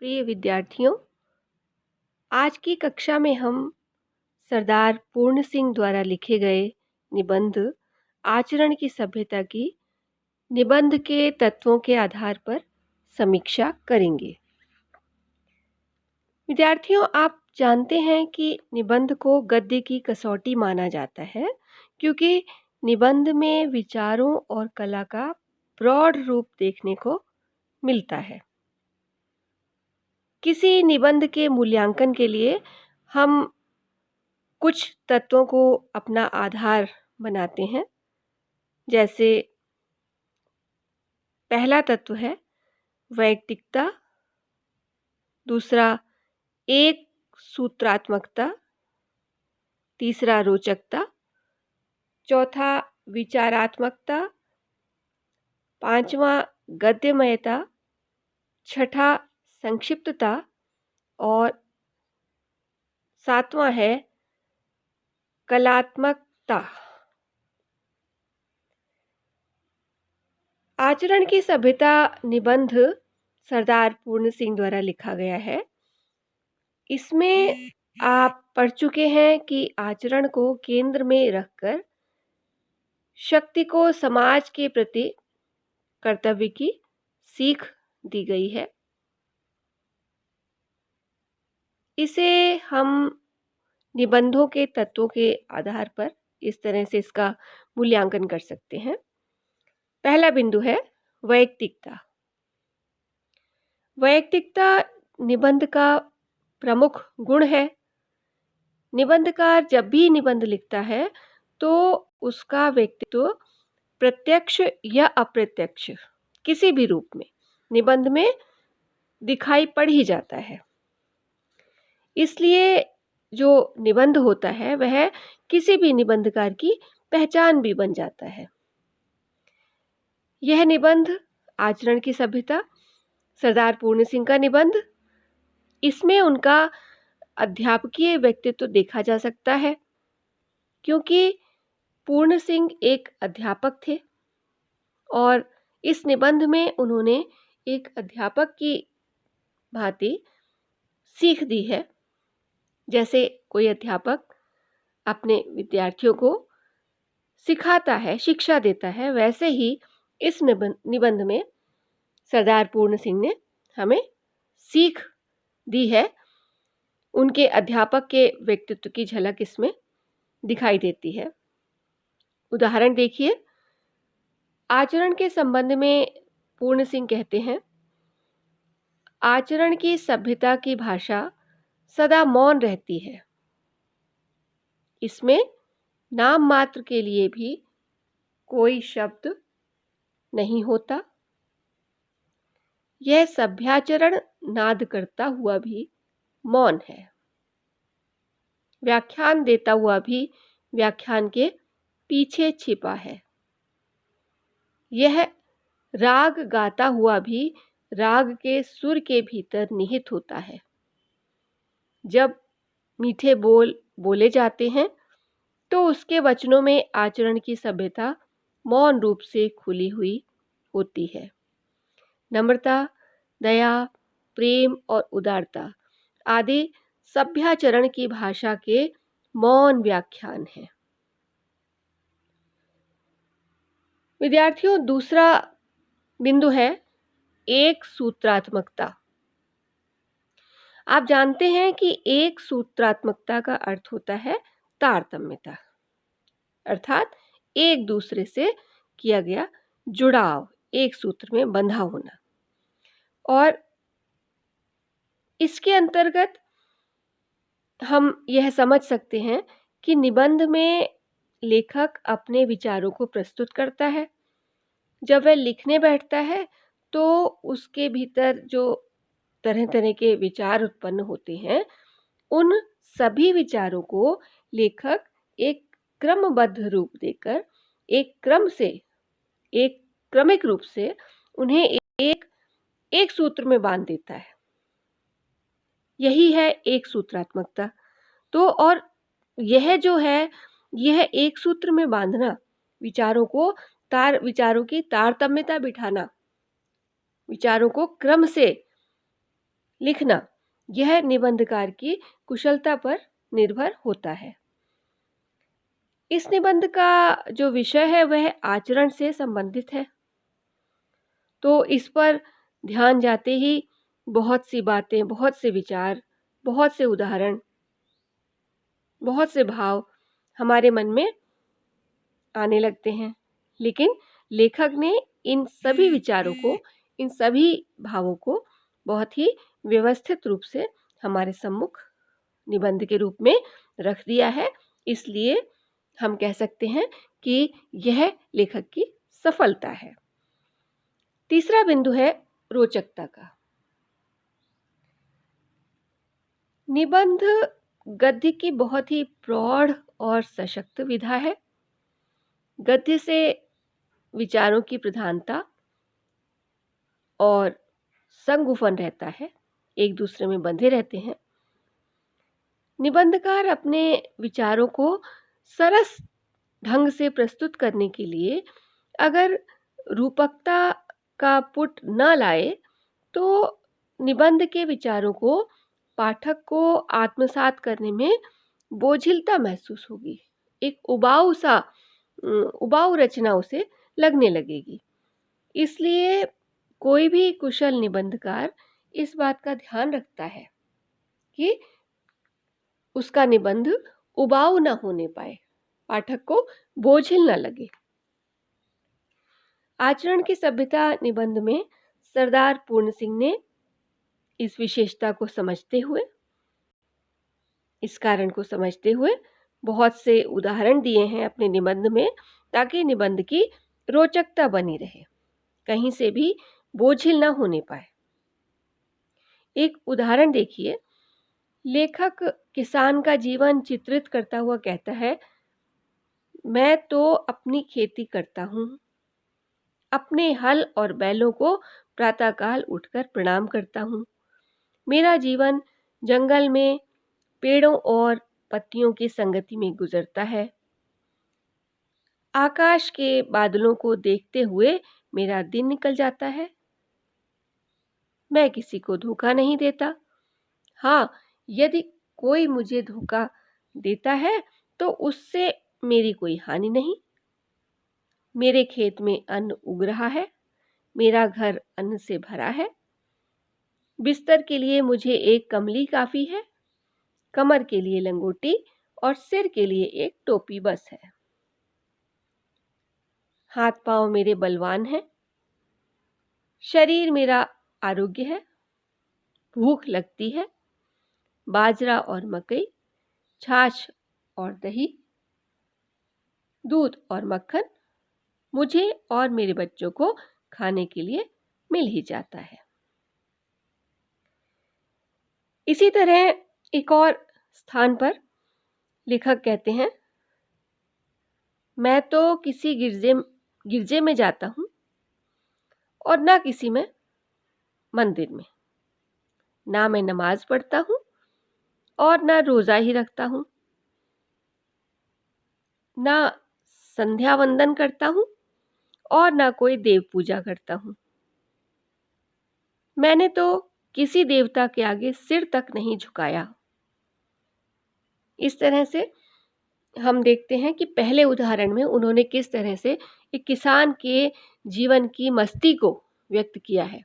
प्रिय विद्यार्थियों, आज की कक्षा में हम सरदार पूर्ण सिंह द्वारा लिखे गए निबंध आचरण की सभ्यता की निबंध के तत्वों के आधार पर समीक्षा करेंगे। विद्यार्थियों, आप जानते हैं कि निबंध को गद्य की कसौटी माना जाता है, क्योंकि निबंध में विचारों और कला का प्रौढ़ रूप देखने को मिलता है। किसी निबंध के मूल्यांकन के लिए हम कुछ तत्वों को अपना आधार बनाते हैं। जैसे पहला तत्व है वैयक्तिकता, दूसरा एक सूत्रात्मकता, तीसरा रोचकता, चौथा विचारात्मकता, पांचवा गद्यमयता, छठा संक्षिप्तता और सातवां है कलात्मकता। आचरण की सभ्यता निबंध सरदार पूर्ण सिंह द्वारा लिखा गया है। इसमें आप पढ़ चुके हैं कि आचरण को केंद्र में रखकर शक्ति को समाज के प्रति कर्तव्य की सीख दी गई है। इसे हम निबंधों के तत्वों के आधार पर इस तरह से इसका मूल्यांकन कर सकते हैं। पहला बिंदु है वैयक्तिकता। वैयक्तिकता निबंध का प्रमुख गुण है। निबंधकार जब भी निबंध लिखता है तो उसका व्यक्तित्व प्रत्यक्ष या अप्रत्यक्ष किसी भी रूप में निबंध में दिखाई पड़ ही जाता है। इसलिए जो निबंध होता है वह किसी भी निबंधकार की पहचान भी बन जाता है। यह निबंध आचरण की सभ्यता सरदार पूर्ण सिंह का निबंध, इसमें उनका अध्यापकीय व्यक्तित्व देखा जा सकता है, क्योंकि पूर्ण सिंह एक अध्यापक थे और इस निबंध में उन्होंने एक अध्यापक की भांति सीख दी है। जैसे कोई अध्यापक अपने विद्यार्थियों को सिखाता है, शिक्षा देता है, वैसे ही इस निबंध में सरदार पूर्ण सिंह ने हमें सीख दी है। उनके अध्यापक के व्यक्तित्व की झलक इसमें दिखाई देती है। उदाहरण देखिए, आचरण के संबंध में पूर्ण सिंह कहते हैं, आचरण की सभ्यता की भाषा सदा मौन रहती है। इसमें नाम मात्र के लिए भी कोई शब्द नहीं होता। यह सभ्याचरण नाद करता हुआ भी मौन है, व्याख्यान देता हुआ भी व्याख्यान के पीछे छिपा है। यह राग गाता हुआ भी राग के सुर के भीतर निहित होता है। जब मीठे बोल बोले जाते हैं तो उसके वचनों में आचरण की सभ्यता मौन रूप से खुली हुई होती है। नम्रता, दया, प्रेम और उदारता आदि सभ्याचरण की भाषा के मौन व्याख्यान हैं। विद्यार्थियों, दूसरा बिंदु है एक सूत्रात्मकता। आप जानते हैं कि एक सूत्रात्मकता का अर्थ होता है तारतम्यता, अर्थात एक दूसरे से किया गया जुड़ाव, एक सूत्र में बंधा होना। और इसके अंतर्गत हम यह समझ सकते हैं कि निबंध में लेखक अपने विचारों को प्रस्तुत करता है। जब वह लिखने बैठता है तो उसके भीतर जो तरह तरह के विचार उत्पन्न होते हैं, उन सभी विचारों को लेखक एक क्रमबद्ध रूप देकर एक क्रमिक रूप से उन्हें एक सूत्र में बांध देता है। यही है एक सूत्रात्मकता। तो और यह जो है, यह एक सूत्र में बांधना, विचारों की तारतम्यता बिठाना, विचारों को क्रम से लिखना, यह निबंधकार की कुशलता पर निर्भर होता है। इस निबंध का जो विषय है वह आचरण से संबंधित है, तो इस पर ध्यान जाते ही बहुत सी बातें, बहुत से विचार, बहुत से उदाहरण, बहुत से भाव हमारे मन में आने लगते हैं। लेकिन लेखक ने इन सभी विचारों को, इन सभी भावों को बहुत ही व्यवस्थित रूप से हमारे सम्मुख निबंध के रूप में रख दिया है। इसलिए हम कह सकते हैं कि यह लेखक की सफलता है। तीसरा बिंदु है रोचकता का। निबंध गद्य की बहुत ही प्रौढ़ और सशक्त विधा है। गद्य से विचारों की प्रधानता और संगुफन रहता है, एक दूसरे में बंधे रहते हैं। निबंधकार अपने विचारों को सरस ढंग से प्रस्तुत करने के लिए अगर रूपकता का पुट न लाए तो निबंध के विचारों को पाठक को आत्मसात करने में बोझिलता महसूस होगी। एक उबाऊ रचना उसे लगने लगेगी। इसलिए कोई भी कुशल निबंधकार इस बात का ध्यान रखता है कि उसका निबंध उबाऊ न होने पाए, पाठक को बोझिल न लगे। आचरण की सभ्यता निबंध में सरदार पूर्ण सिंह ने इस विशेषता को समझते हुए, इस कारण को समझते हुए बहुत से उदाहरण दिए हैं अपने निबंध में, ताकि निबंध की रोचकता बनी रहे, कहीं से भी बोझिल न होने पाए। एक उदाहरण देखिए, लेखक किसान का जीवन चित्रित करता हुआ कहता है, मैं तो अपनी खेती करता हूँ, अपने हल और बैलों को प्रातःकाल उठकर प्रणाम करता हूँ। मेरा जीवन जंगल में पेड़ों और पत्तियों की संगति में गुजरता है। आकाश के बादलों को देखते हुए मेरा दिन निकल जाता है। मैं किसी को धोखा नहीं देता। हाँ, यदि कोई मुझे धोखा देता है तो उससे मेरी कोई हानि नहीं। मेरे खेत में अन्न उग रहा है, मेरा घर अन्न से भरा है। बिस्तर के लिए मुझे एक कमली काफी है, कमर के लिए लंगोटी और सिर के लिए एक टोपी बस है। हाथ पांव मेरे बलवान हैं, शरीर मेरा आरोग्य है। भूख लगती है, बाजरा और मकई, छाछ और दही, दूध और मक्खन मुझे और मेरे बच्चों को खाने के लिए मिल ही जाता है। इसी तरह एक और स्थान पर लेखक कहते हैं, मैं तो किसी गिरजे में जाता हूँ और ना किसी में मंदिर में, ना मैं नमाज पढ़ता हूँ और ना रोजा ही रखता हूँ, ना संध्या वंदन करता हूँ और ना कोई देव पूजा करता हूँ। मैंने तो किसी देवता के आगे सिर तक नहीं झुकाया। इस तरह से हम देखते हैं कि पहले उदाहरण में उन्होंने किस तरह से एक किसान के जीवन की मस्ती को व्यक्त किया है,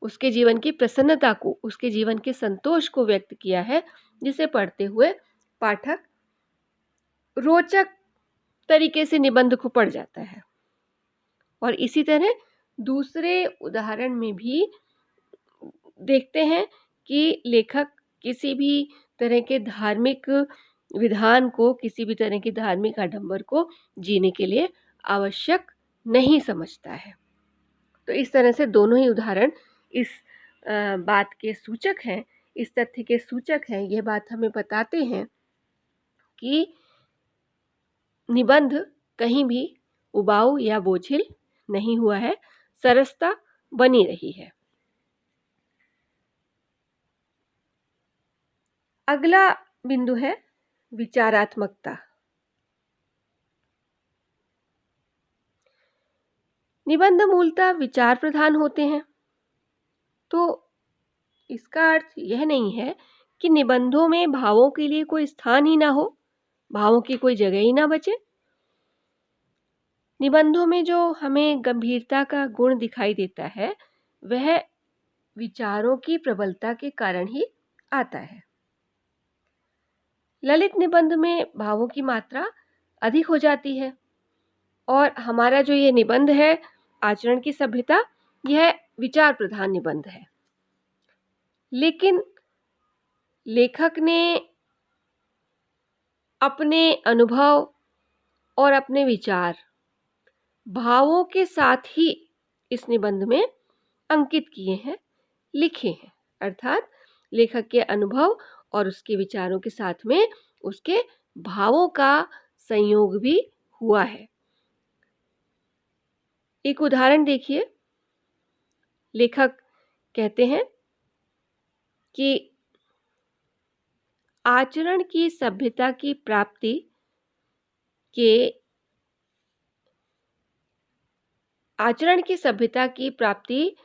उसके जीवन की प्रसन्नता को, उसके जीवन के संतोष को व्यक्त किया है, जिसे पढ़ते हुए पाठक रोचक तरीके से निबंध को पढ़ जाता है। और इसी तरह दूसरे उदाहरण में भी देखते हैं कि लेखक किसी भी तरह के धार्मिक विधान को, किसी भी तरह की धार्मिक आडंबर को जीने के लिए आवश्यक नहीं समझता है। तो इस तरह से दोनों ही उदाहरण इस बात के सूचक हैं, इस तथ्य के सूचक हैं, यह बात हमें बताते हैं कि निबंध कहीं भी उबाऊ या बोझिल नहीं हुआ है, सरसता बनी रही है। अगला बिंदु है विचारात्मकता। निबंध मूलतः विचार प्रधान होते हैं, तो इसका अर्थ यह नहीं है कि निबंधों में भावों के लिए कोई स्थान ही ना हो, भावों की कोई जगह ही ना बचे। निबंधों में जो हमें गंभीरता का गुण दिखाई देता है, वह विचारों की प्रबलता के कारण ही आता है। ललित निबंध में भावों की मात्रा अधिक हो जाती है और हमारा जो ये निबंध है आचरण की सभ्यता, यह विचार प्रधान निबंध है। लेकिन लेखक ने अपने अनुभव और अपने विचार भावों के साथ ही इस निबंध में अंकित किए हैं, लिखे हैं। अर्थात लेखक के अनुभव और उसके विचारों के साथ में उसके भावों का संयोग भी हुआ है। एक उदाहरण देखिए, लेखक कहते हैं कि आचरण की सभ्यता की प्राप्ति के आचरण की सभ्यता की प्राप्ति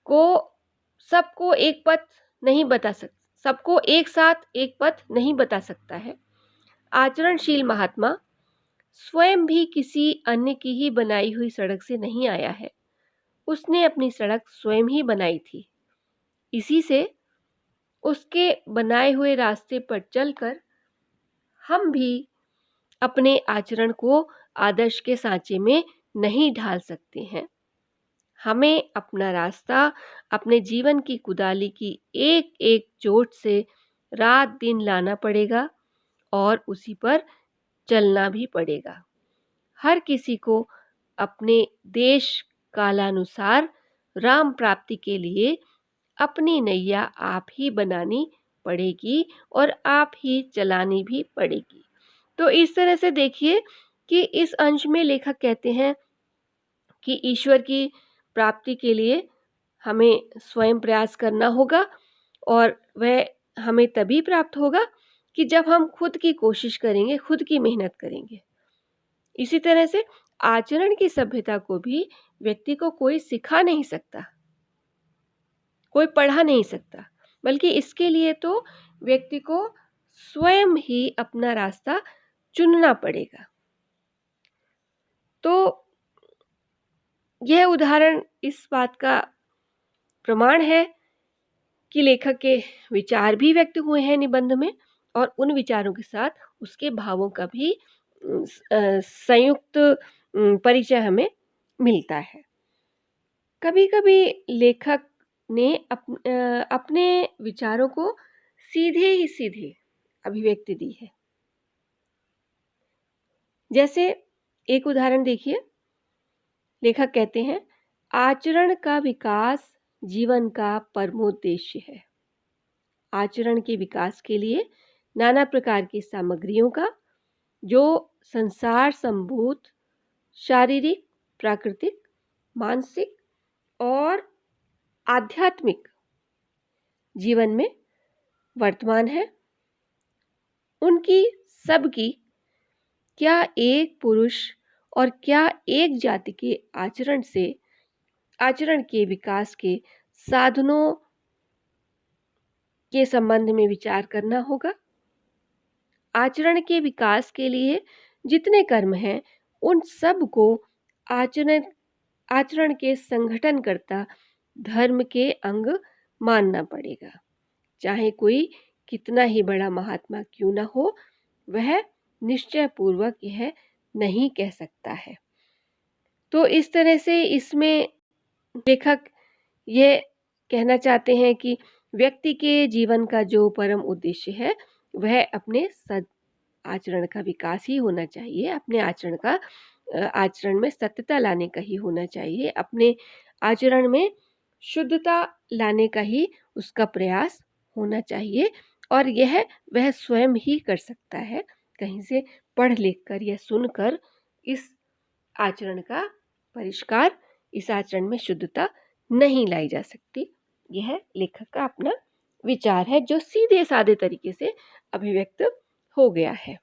को सबको एक पथ नहीं बता सकता, सबको एक साथ एक पथ नहीं बता सकता है। आचरणशील महात्मा स्वयं भी किसी अन्य की ही बनाई हुई सड़क से नहीं आया है, उसने अपनी सड़क स्वयं ही बनाई थी। इसी से उसके बनाए हुए रास्ते पर चलकर हम भी अपने आचरण को आदर्श के सांचे में नहीं ढाल सकते हैं। हमें अपना रास्ता अपने जीवन की कुदाली की एक एक चोट से रात दिन लाना पड़ेगा और उसी पर चलना भी पड़ेगा। हर किसी को अपने देश कालानुसार राम प्राप्ति के लिए अपनी नैया आप ही बनानी पड़ेगी और आप ही चलानी भी पड़ेगी। तो इस तरह से देखिए कि इस अंश में लेखक कहते हैं कि ईश्वर की प्राप्ति के लिए हमें स्वयं प्रयास करना होगा और वह हमें तभी प्राप्त होगा कि जब हम खुद की कोशिश करेंगे, खुद की मेहनत करेंगे। इसी तरह से आचरण की सभ्यता को भी व्यक्ति को कोई सिखा नहीं सकता, कोई पढ़ा नहीं सकता, बल्कि इसके लिए तो व्यक्ति को स्वयं ही अपना रास्ता चुनना पड़ेगा। तो यह उदाहरण इस बात का प्रमाण है कि लेखक के विचार भी व्यक्त हुए हैं निबंध में और उन विचारों के साथ उसके भावों का भी संयुक्त परिचय हमें मिलता है। कभी-कभी लेखक ने अपने विचारों को सीधे ही सीधे अभिव्यक्ति दी है। जैसे एक उदाहरण देखिए, लेखक कहते हैं, आचरण का विकास जीवन का परमोद्देश्य है। आचरण के विकास के लिए नाना प्रकार की सामग्रियों का, जो संसार संभूत शारीरिक, प्राकृतिक, मानसिक और आध्यात्मिक जीवन में वर्तमान है, उनकी सबकी क्या एक पुरुष और क्या एक जाति के आचरण के विकास के साधनों के संबंध में विचार करना होगा। आचरण के विकास के लिए जितने कर्म हैं, उन सब को आचरण के संगठनकर्ता धर्म के अंग मानना पड़ेगा। चाहे कोई कितना ही बड़ा महात्मा क्यों न हो, वह निश्चय पूर्वक यह नहीं कह सकता है। तो इस तरह से इसमें लेखक ये कहना चाहते हैं कि व्यक्ति के जीवन का जो परम उद्देश्य है, वह अपने आचरण का विकास ही होना चाहिए, अपने आचरण में सत्यता लाने का ही होना चाहिए, अपने आचरण में शुद्धता लाने का ही उसका प्रयास होना चाहिए और यह वह स्वयं ही कर सकता है। कहीं से पढ़ लिख कर या सुनकर इस आचरण का परिष्कार, इस आचरण में शुद्धता नहीं लाई जा सकती। यह लेखक का अपना विचार है जो सीधे साधे तरीके से अभिव्यक्त हो गया है।